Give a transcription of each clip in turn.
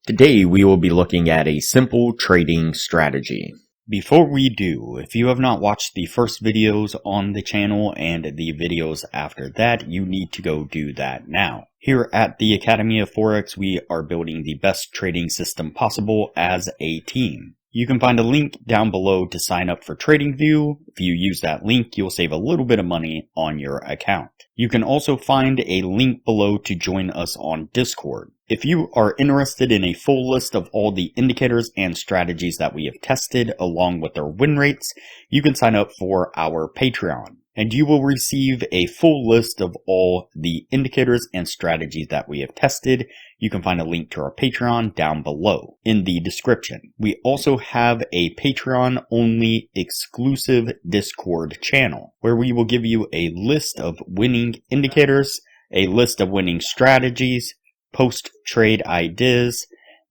Today we will be looking at a simple trading strategy. Before we do, if you have not watched the first videos on the channel and the videos after that, you need to go do that now. Here at the Academy of Forex, we are building the best trading system possible as a team. You can find a link down below to sign up for TradingView. If you use that link, you'll save a little bit of money on your account. You can also find a link below to join us on Discord. If you are interested in a full list of all the indicators and strategies that we have tested along with their win rates, you can sign up for our Patreon. And you will receive a full list of all the indicators and strategies that we have tested. You can find a link to our Patreon down below in the description. We also have a Patreon-only exclusive Discord channel where we will give you a list of winning indicators, a list of winning strategies, post trade ideas,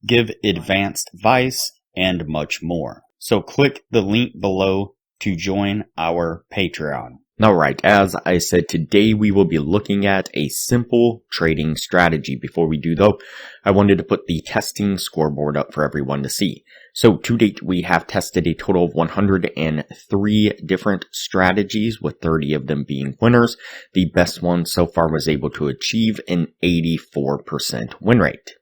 give advanced advice, and much more. So click the link below to join our Patreon. Alright, as I said, today we will be looking at a simple trading strategy. Before we do though, I wanted to put the testing scoreboard up for everyone to see. So to date, we have tested a total of 103 different strategies, with 30 of them being winners. The best one so far was able to achieve an 84% win rate.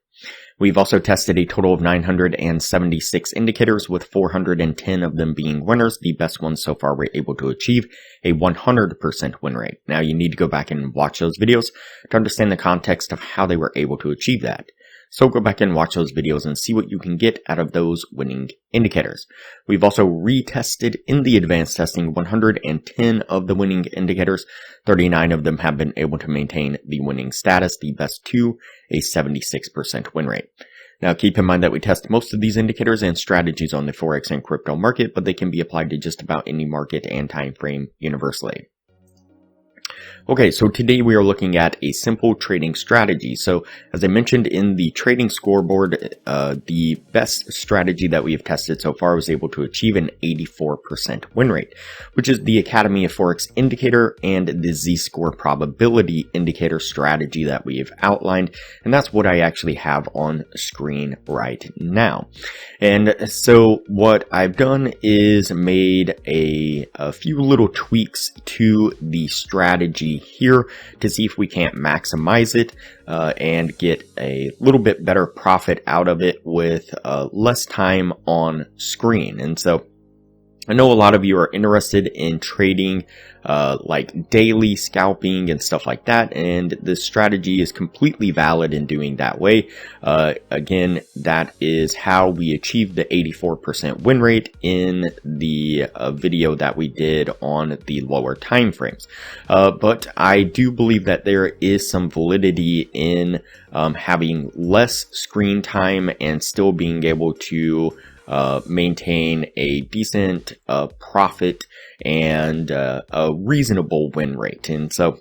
We've also tested a total of 976 indicators, with 410 of them being winners. The best ones so far were able to achieve a 100% win rate. Now you need to go back and watch those videos to understand the context of how they were able to achieve that. So go back and watch those videos and see what you can get out of those winning indicators. We've also retested in the advanced testing 110 of the winning indicators. 39 of them have been able to maintain the winning status, the best two, a 76% win rate. Now keep in mind that we test most of these indicators and strategies on the Forex and crypto market, but they can be applied to just about any market and time frame universally. Okay, so today we are looking at a simple trading strategy. So as I mentioned in the trading scoreboard, the best strategy that we have tested so far was able to achieve an 84% win rate, which is the Academy of Forex indicator and the Z-score probability indicator strategy that we have outlined. And that's what I actually have on screen right now. And so what I've done is made a few little tweaks to the strategy here to see if we can't maximize it and get a little bit better profit out of it with less time on screen. And so I know a lot of you are interested in trading like daily scalping and stuff like that, and this strategy is completely valid in doing that way. Again, that is how we achieved the 84% win rate in the video that we did on the lower time frames. But I do believe that there is some validity in having less screen time and still being able to maintain a decent profit and a reasonable win rate. And so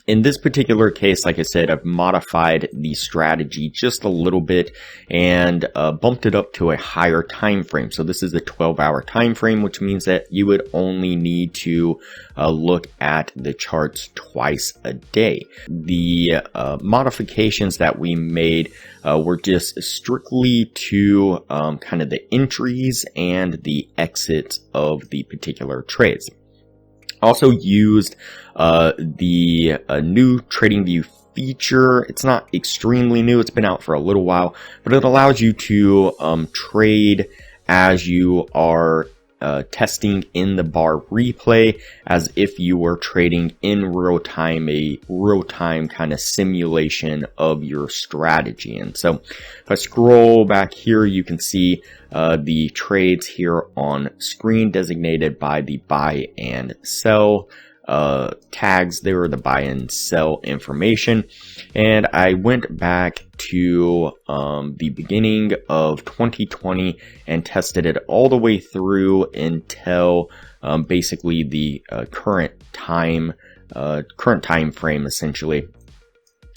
in this particular case, like I said, I've modified the strategy just a little bit and bumped it up to a higher time frame. So this is a 12-hour time frame, which means that you would only need to look at the charts twice a day. The modifications that we made were just strictly to kind of the entries and the exits of the particular trades. Also used the new TradingView feature. It's not extremely new. It's been out for a little while, but it allows you to trade as you are testing in the bar replay, as if you were trading in real time, a real time kind of simulation of your strategy. And so if I scroll back here, you can see the trades here on screen designated by the buy and sell tags. There are the buy and sell information. And I went back to the beginning of 2020 and tested it all the way through until basically the current time frame essentially.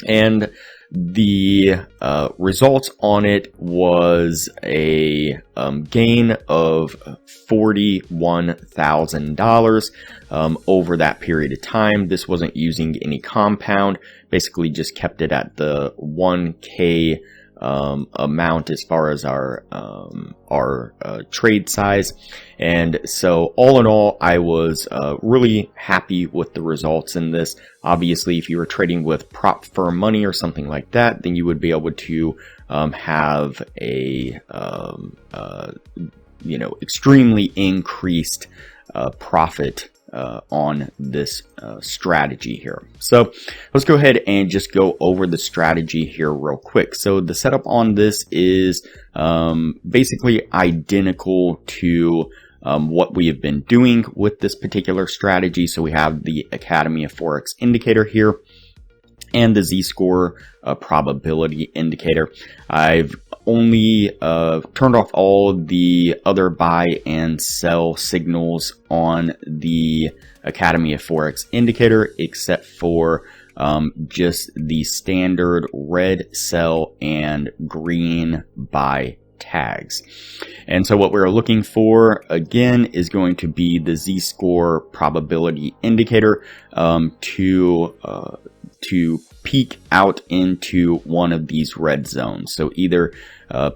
And the results on it was a gain of $41,000 over that period of time. This wasn't using any compound, basically just kept it at the 1K amount as far as our trade size. And so all in all, I was really happy with the results in this. Obviously, if you were trading with prop firm money or something like that, then you would be able to have a extremely increased profit on this strategy here. So let's go ahead and just go over the strategy here real quick. So the setup on this is basically identical to what we have been doing with this particular strategy. So we have the Academy of Forex indicator here and the Z-score probability indicator. I've only turned off all the other buy and sell signals on the Academy of Forex indicator, except for just the standard red sell and green buy tags. And so what we're looking for again is going to be the Z-score probability indicator to peek out into one of these red zones. So either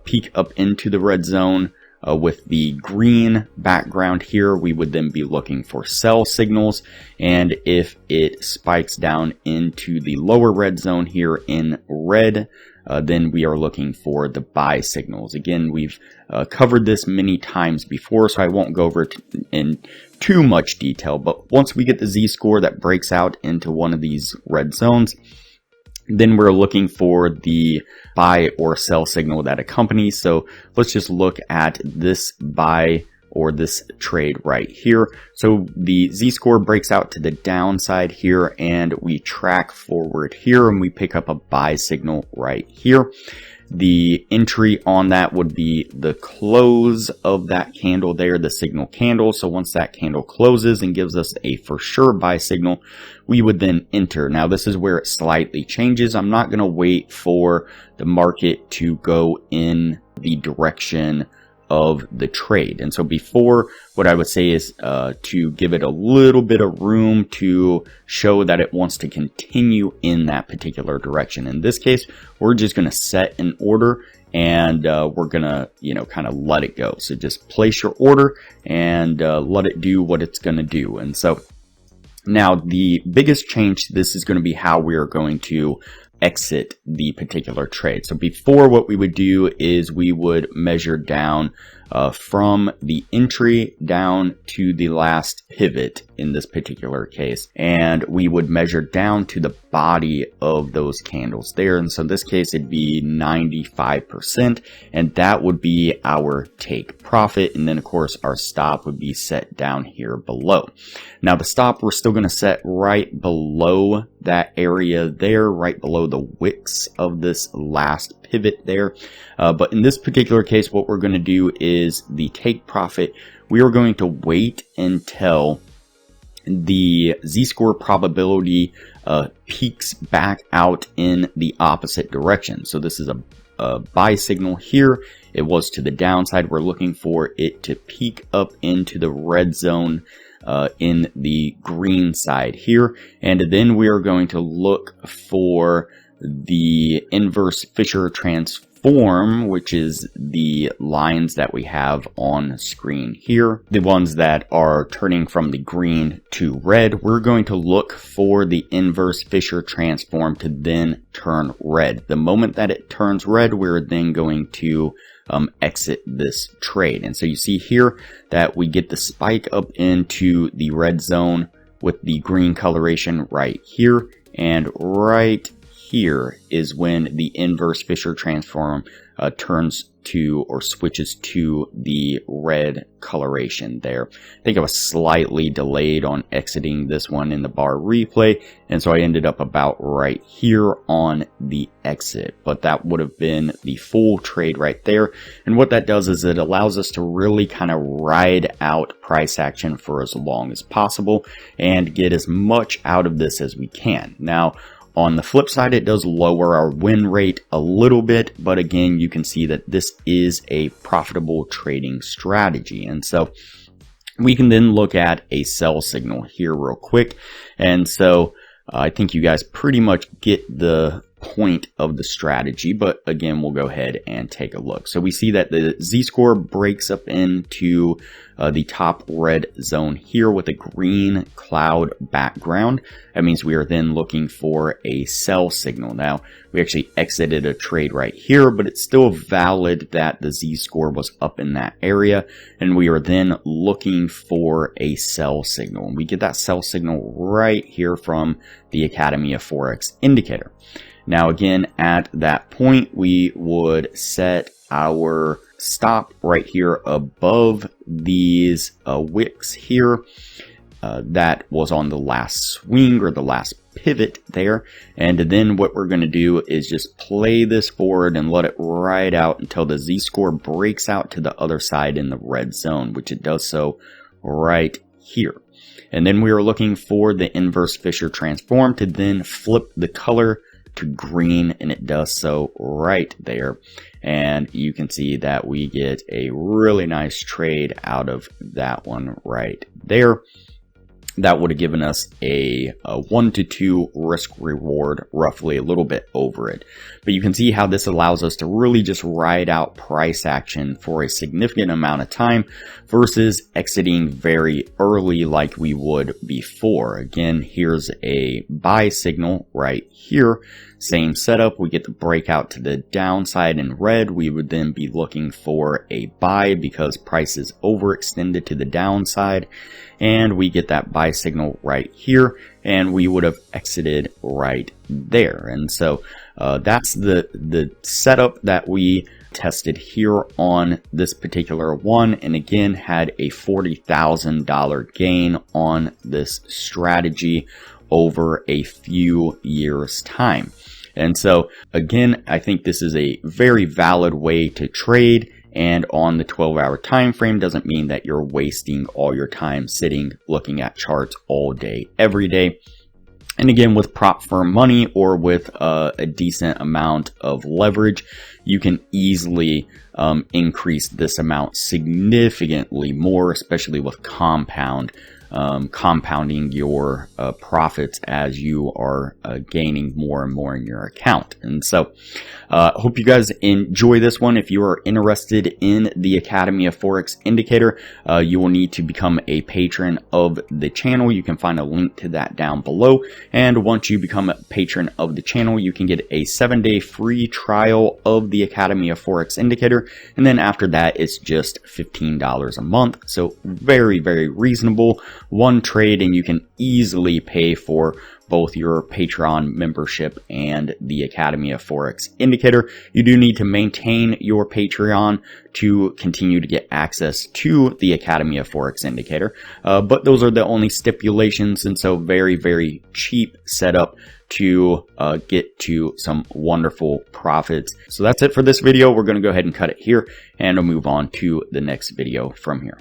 peek up into the red zone with the green background here, we would then be looking for sell signals. And if it spikes down into the lower red zone here in red, then we are looking for the buy signals. Again, we've covered this many times before, so I won't go over it in too much detail. But once we get the Z-score that breaks out into one of these red zones, then we're looking for the buy or sell signal that accompanies. So let's just look at this buy or this trade right here. So the Z-score breaks out to the downside here, and we track forward here, and we pick up a buy signal right here. The entry on that would be the close of that candle there, the signal candle. So once that candle closes and gives us a for sure buy signal, we would then enter. Now this is where it slightly changes. I'm not going to wait for the market to go in the direction of the trade. And so before, what I would say is to give it a little bit of room to show that it wants to continue in that particular direction. In this case, we're just going to set an order, and we're going to, kind of let it go. So just place your order and let it do what it's going to do. And so now the biggest change to this is going to be how we are going to exit the particular trade. So before, what we would do is we would measure down from the entry down to the last pivot in this particular case, and we would measure down to the body of those candles there. And so in this case, it'd be 95%, and that would be our take profit. And then of course our stop would be set down here below. Now the stop, we're still going to set right below that area there, right below the wicks of this last pivot there. But in this particular case, what we're going to do is the take profit, we are going to wait until the Z-score probability peaks back out in the opposite direction. So this is a buy signal here. It was to the downside. We're looking for it to peak up into the red zone in the green side here. And then we are going to look for the inverse Fisher transform, which is the lines that we have on screen here, the ones that are turning from the green to red. We're going to look for the inverse Fisher transform to then turn red. The moment that it turns red, we're then going to exit this trade. And so you see here that we get the spike up into the red zone with the green coloration right here, and right here is when the inverse Fisher transform turns to or switches to the red coloration there. I think I was slightly delayed on exiting this one in the bar replay, and so I ended up about right here on the exit. But that would have been the full trade right there. And what that does is it allows us to really kind of ride out price action for as long as possible and get as much out of this as we can. Now, on the flip side, it does lower our win rate a little bit, but again, you can see that this is a profitable trading strategy. And so we can then look at a sell signal here real quick. And so I think you guys pretty much get the point of the strategy, but again, we'll go ahead and take a look. So we see that the Z-score breaks up into the top red zone here with a green cloud background. That means we are then looking for a sell signal. Now, we actually exited a trade right here, but it's still valid that the Z-score was up in that area, and we are then looking for a sell signal. And we get that sell signal right here from the Academy of Forex indicator. Now again, at that point, we would set our stop right here above these wicks here. That was on the last swing or the last pivot there. And then what we're going to do is just play this forward and let it ride out until the Z-score breaks out to the other side in the red zone, which it does so right here. And then we are looking for the inverse Fisher transform to then flip the color to green, and it does so right there. And you can see that we get a really nice trade out of that one right there. That would have given us a 1 to 2 risk reward, roughly a little bit over it. But you can see how this allows us to really just ride out price action for a significant amount of time versus exiting very early like we would before. Again, here's a buy signal right here. Same setup. We get the breakout to the downside in red. We would then be looking for a buy because price is overextended to the downside. And we get that buy signal right here, and we would have exited right there. And so that's the setup that we tested here on this particular one, and again had a $40,000 gain on this strategy over a few years' time. And so again, I think this is a very valid way to trade. And on the 12-hour time frame doesn't mean that you're wasting all your time sitting looking at charts all day, every day. And again, with prop firm money or with a decent amount of leverage, you can easily increase this amount significantly more, especially with compounding your profits as you are gaining more and more in your account. And so hope you guys enjoy this one. If you are interested in the Academy of Forex indicator, you will need to become a patron of the channel. You can find a link to that down below. And once you become a patron of the channel, you can get a 7-day free trial of the Academy of Forex indicator. And then after that, it's just $15 a month. So very, very reasonable. One trade and you can easily pay for both your Patreon membership and the Academy of Forex indicator. You do need to maintain your Patreon to continue to get access to the Academy of Forex indicator. But those are the only stipulations, and so very, very cheap setup to get to some wonderful profits. So that's it for this video. We're going to go ahead and cut it here and we'll move on to the next video from here.